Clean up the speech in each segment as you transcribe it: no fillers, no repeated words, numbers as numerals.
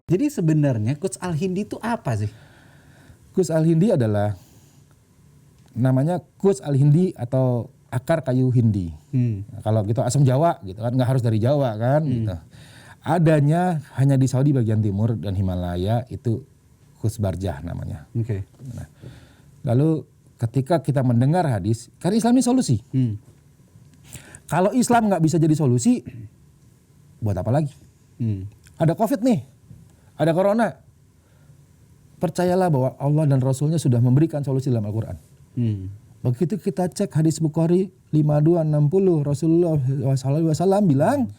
Jadi sebenarnya Quds Al-Hindi itu apa sih? Quds Al-Hindi adalah namanya Quds Al-Hindi atau akar kayu Hindi. Nah, kalau gitu asam Jawa gitu kan, nggak harus dari Jawa kan gitu. Adanya hanya di Saudi bagian timur dan Himalaya, itu Quds Barjah namanya. Oke. Nah, lalu ketika kita mendengar hadis, karena Islam ini solusi. Kalau Islam nggak bisa jadi solusi, buat apa lagi? Ada COVID nih, ada Corona. Percayalah bahwa Allah dan Rasulnya sudah memberikan solusi dalam Al-Quran. Begitu kita cek hadis Bukhari 5260, Rasulullah SAW bilang,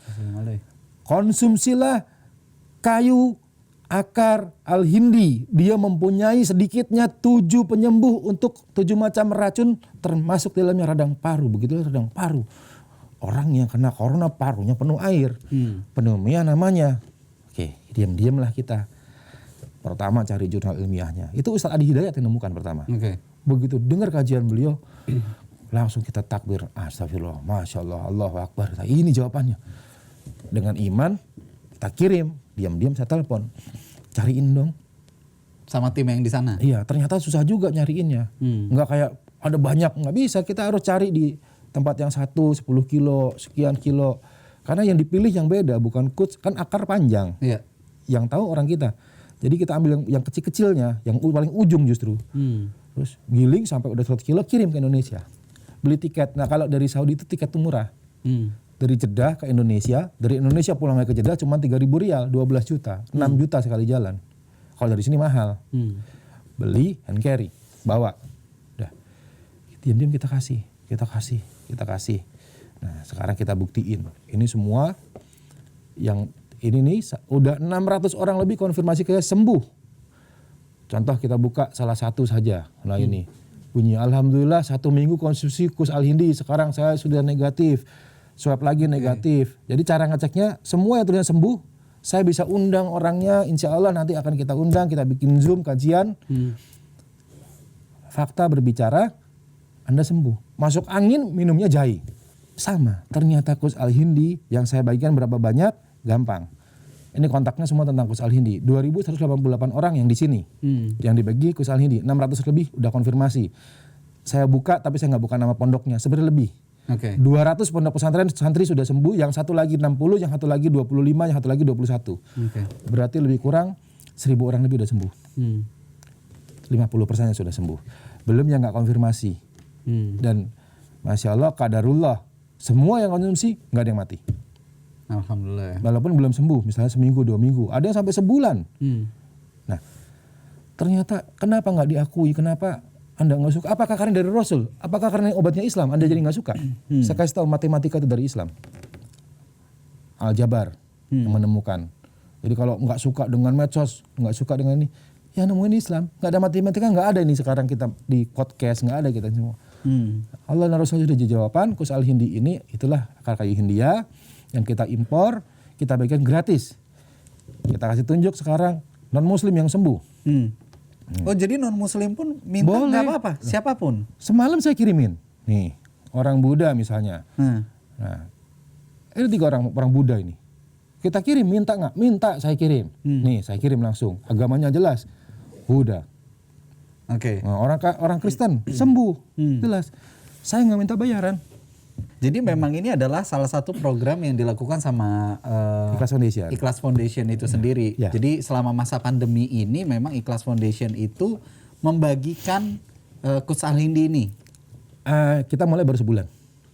konsumsilah kayu akar Al-Hindi. Dia mempunyai sedikitnya 7 penyembuh untuk 7 macam racun, termasuk dalamnya radang paru. Begitulah radang paru. Orang yang kena corona parunya penuh air. Pneumonia namanya. Oke, diam-diamlah kita. Pertama cari jurnal ilmiahnya. Itu Ustaz Adi Hidayat yang nemukan pertama. Begitu dengar kajian beliau, langsung kita takbir. Astagfirullah, Masya Allah, Allahu Akbar. Ini jawabannya. Dengan iman, kita kirim. Diam-diam saya telepon. Cariin dong. Sama tim yang di sana? Iya, ternyata susah juga nyariinnya. Nggak kayak ada banyak, nggak bisa. Kita harus cari di tempat yang 10 kilo, sekian kilo. Karena yang dipilih yang beda, bukan Quds. Kan akar panjang. Iya. Yang tahu orang kita. Jadi kita ambil yang kecil-kecilnya, yang paling ujung justru. Terus giling sampai udah 100 kilo, kirim ke Indonesia. Beli tiket. Nah kalau dari Saudi itu tiket tuh murah. Dari Jeddah ke Indonesia, dari Indonesia pulang ke Jeddah cuma 3.000 rial, 12 juta. 6 juta sekali jalan. Kalau dari sini mahal. Beli, hand carry, bawa. Udah. Diam-diam kita kasih. Nah sekarang kita buktiin. Ini semua yang ini nih udah 600 orang lebih konfirmasi ke sembuh. Contoh kita buka salah satu saja. Nah ini bunyi Alhamdulillah 1 minggu konsumsi Quds Al-Hindi, sekarang saya sudah negatif. Swab lagi negatif. Jadi cara ngeceknya semua yang ternyata sembuh, saya bisa undang orangnya, insya Allah nanti akan kita undang, kita bikin Zoom kajian. Fakta berbicara, Anda sembuh. Masuk angin minumnya jahe. Sama, ternyata Quds Al-Hindi yang saya bagikan berapa banyak, gampang. Ini kontaknya semua tentang Quds Al-Hindi. 2.188 orang yang di sini, yang dibagi Quds Al-Hindi. 600 lebih udah konfirmasi. Saya buka tapi saya nggak buka nama pondoknya, sebenarnya lebih. 200 pondok pesantren santri sudah sembuh, yang satu lagi 60, yang satu lagi 25, yang satu lagi 21. Berarti lebih kurang 1.000 orang lebih udah sembuh. 50% sudah sembuh. Belum yang nggak konfirmasi. Dan Masya Allah, qadarullah, semua yang konsumsi nggak ada yang mati. Alhamdulillah. Walaupun belum sembuh, misalnya seminggu, 2 minggu, ada yang sampai sebulan. Nah, ternyata kenapa nggak diakui? Kenapa Anda nggak suka? Apakah karena dari Rasul? Apakah karena obatnya Islam Anda jadi nggak suka? Saya kasih tahu, matematika itu dari Islam. Al-Jabar yang menemukan. Jadi kalau nggak suka dengan medsos, nggak suka dengan ini, ya nemuin Islam. Nggak ada matematika, nggak ada ini sekarang kita di podcast, nggak ada kita semua. Allah dan Rasul sudah jawaban. Quds Al-Hindi ini itulah akar kayu Hindia yang kita impor, kita bagikan gratis. Kita kasih tunjuk sekarang non Muslim yang sembuh. Oh jadi non Muslim pun minta nggak apa-apa, siapapun. Semalam saya kirimin, nih orang Buddha misalnya. Nah, ini 3 orang Buddha ini. Kita kirim, minta nggak? Minta, saya kirim. Nih saya kirim langsung. Agamanya jelas, Buddha. Nah, orang Kristen sembuh, jelas. Saya nggak minta bayaran. Jadi memang ini adalah salah satu program yang dilakukan sama Ikhlas Foundation itu sendiri. Jadi selama masa pandemi ini memang Ikhlas Foundation itu membagikan Quds Al-Hindi ini. Kita mulai baru sebulan.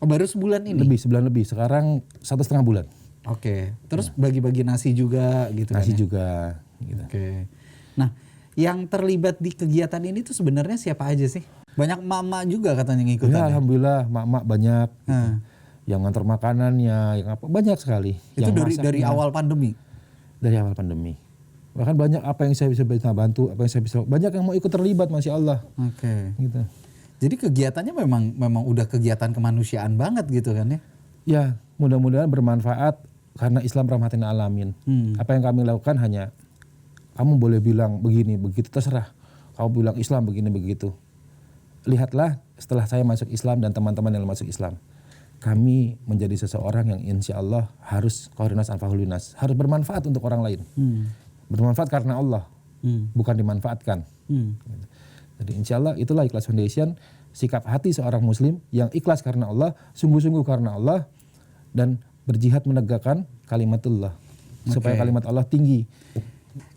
Oh baru sebulan ini? Sebulan lebih. Sekarang 1,5 bulan. Terus bagi-bagi nasi juga gitu nasi kan? juga. Gitu. Nah yang terlibat di kegiatan ini tuh sebenarnya siapa aja sih? Banyak emak-emak juga katanya ngikutan. Ya alhamdulillah emak-emak banyak. Yang ngantar makanannya, yang apa banyak sekali. Itu dari awal pandemi. Dari awal pandemi. Bahkan banyak apa yang saya bisa bantu, apa yang saya bisa, banyak yang mau ikut terlibat, Masya Allah. Gitu. Jadi kegiatannya memang udah kegiatan kemanusiaan banget gitu kan ya? Ya mudah-mudahan bermanfaat karena Islam rahmatin alamin. Apa yang kami lakukan hanya kamu boleh bilang begini begitu terserah. Kamu bilang Islam begini begitu. Lihatlah setelah saya masuk Islam dan teman-teman yang masuk Islam, kami menjadi seseorang yang insya Allah harus koordinasi anfa'ulinas, harus bermanfaat untuk orang lain. Bermanfaat karena Allah, bukan dimanfaatkan. Jadi insya Allah itulah Ikhlas Foundation, sikap hati seorang muslim yang ikhlas karena Allah, sungguh-sungguh karena Allah, dan berjihad menegakkan kalimatullah. Supaya kalimat Allah tinggi.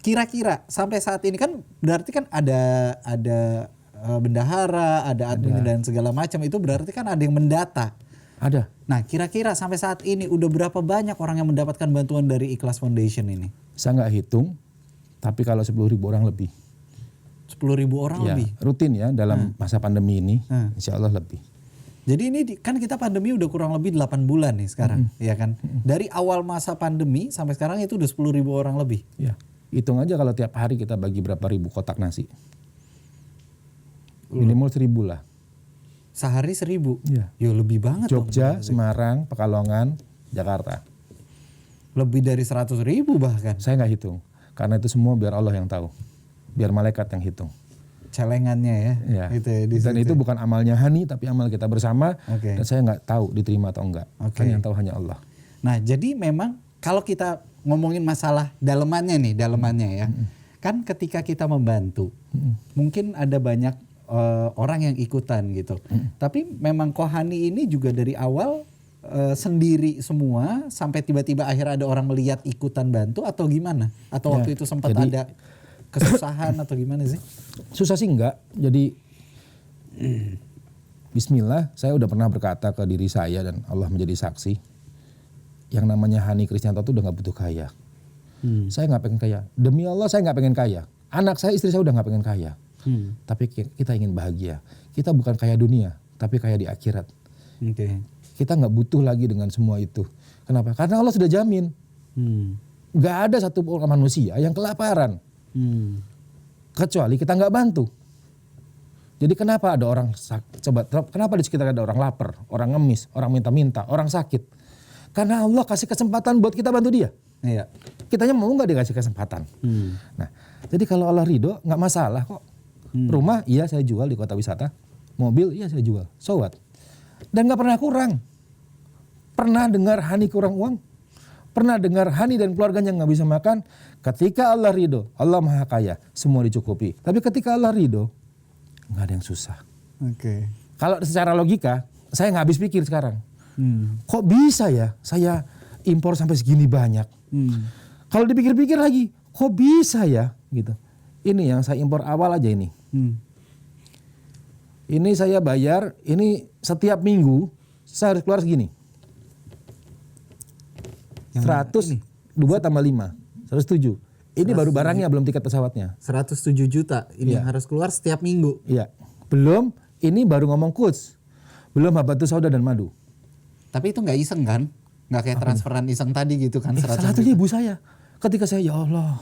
Kira-kira sampai saat ini kan berarti kan ada bendahara, ada admin dan segala macam, itu berarti kan ada yang mendata. Ada. Nah, kira-kira sampai saat ini udah berapa banyak orang yang mendapatkan bantuan dari Ikhlas Foundation ini? Saya nggak hitung, tapi kalau 10.000 orang lebih. 10.000 orang lebih? Rutin ya dalam masa pandemi ini, insya Allah lebih. Jadi ini kan kita pandemi udah kurang lebih 8 bulan nih sekarang, ya kan? Dari awal masa pandemi sampai sekarang itu udah 10.000 orang lebih. Ya, hitung aja kalau tiap hari kita bagi berapa ribu kotak nasi. Minimal 1.000 lah. Sehari 1.000? Ya. Yo lebih banget Jogja, dong. Semarang, Pekalongan, Jakarta. Lebih dari 100.000 bahkan. Saya nggak hitung, karena itu semua biar Allah yang tahu. Biar malaikat yang hitung. Celengannya ya. Gitu ya dan itu bukan amalnya Hani, tapi amal kita bersama. Dan saya nggak tahu diterima atau enggak. Kan yang tahu hanya Allah. Nah jadi memang kalau kita ngomongin masalah dalemannya ya. Kan ketika kita membantu, mungkin ada banyak orang yang ikutan gitu. Tapi memang Kohani ini juga dari awal sendiri semua sampai tiba-tiba akhirnya ada orang melihat ikutan bantu atau gimana? Atau waktu itu sempat ada kesusahan atau gimana sih? Susah sih enggak. Jadi bismillah, saya udah pernah berkata ke diri saya dan Allah menjadi saksi. Yang namanya Hani Krisnanto tuh udah gak butuh kaya. Saya gak pengen kaya. Demi Allah saya gak pengen kaya. Anak saya, istri saya udah gak pengen kaya. Tapi kita ingin bahagia. Kita bukan kaya dunia, tapi kaya di akhirat. Kita gak butuh lagi dengan semua itu. Kenapa? Karena Allah sudah jamin. Gak ada satu orang manusia yang kelaparan. Kecuali kita nggak bantu. Jadi kenapa ada orang kenapa di sekitar ada orang lapar, orang ngemis, orang minta-minta, orang sakit? Karena Allah kasih kesempatan buat kita bantu dia. Iya. Kitanya mau nggak dikasih kesempatan. Nah, jadi kalau Allah ridho nggak masalah kok. Rumah iya saya jual di kota wisata, mobil iya saya jual, so what? Dan nggak pernah kurang. Pernah dengar Hani kurang uang? Pernah dengar Hani dan keluarganya nggak bisa makan? Ketika Allah ridho, Allah maha kaya, semua dicukupi. Tapi ketika Allah ridho, nggak ada yang susah. Kalau secara logika, saya nggak habis pikir sekarang. Kok bisa ya saya impor sampai segini banyak? Kalau dipikir-pikir lagi, kok bisa ya? Gitu. Ini yang saya impor awal aja ini. Ini saya bayar, ini setiap minggu saya harus keluar segini. 102 tambah 5. 107. Ini baru barangnya, belum tiket pesawatnya. 107 juta ini yang harus keluar setiap minggu. Iya. Belum, ini baru ngomong coach. Belum habatus sauda dan madu. Tapi itu nggak iseng kan? Nggak kayak transferan iseng tadi gitu kan? Salah satunya ibu saya. Ketika saya, ya Allah,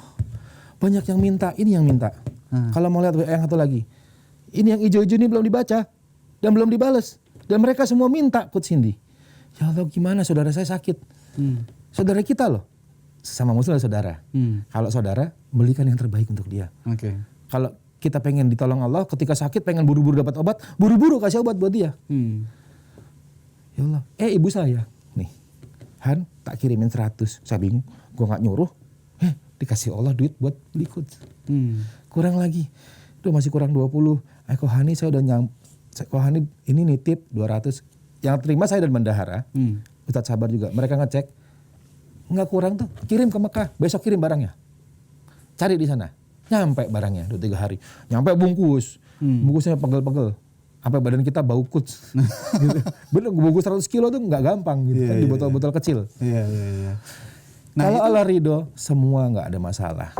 banyak yang minta, ini yang minta. Kalau mau lihat yang satu lagi. Ini yang hijau-hijau ini belum dibaca. Dan belum dibales. Dan mereka semua minta coach Cindy. Ya Allah gimana saudara saya sakit. Saudara kita loh. Sesama muslim saudara. Kalau saudara, belikan yang terbaik untuk dia. Kalau kita pengen ditolong Allah, ketika sakit pengen buru-buru dapat obat, buru-buru kasih obat buat dia. Ya Allah, ibu saya, nih, Han tak kirimin 100, saya bingung, gue nggak nyuruh, dikasih Allah duit buat beli coach. Kurang lagi, tuh masih kurang 20, Kohani saya udah Kohani ini nitip 200, yang terima saya dan bendahara, Ustadz Sabar juga, mereka ngecek, nggak kurang tuh, kirim ke Mekah, besok kirim barangnya. Cari di sana. Nyampe barangnya 2-3 hari. Nyampe bungkus. Bungkusnya pegel-pegel. Sampai badan kita bau kuts. Gitu. Bungkus 100 kilo tuh nggak gampang gitu kan, di botol-botol kecil. Nah, kalau Allah ridho, semua nggak ada masalah.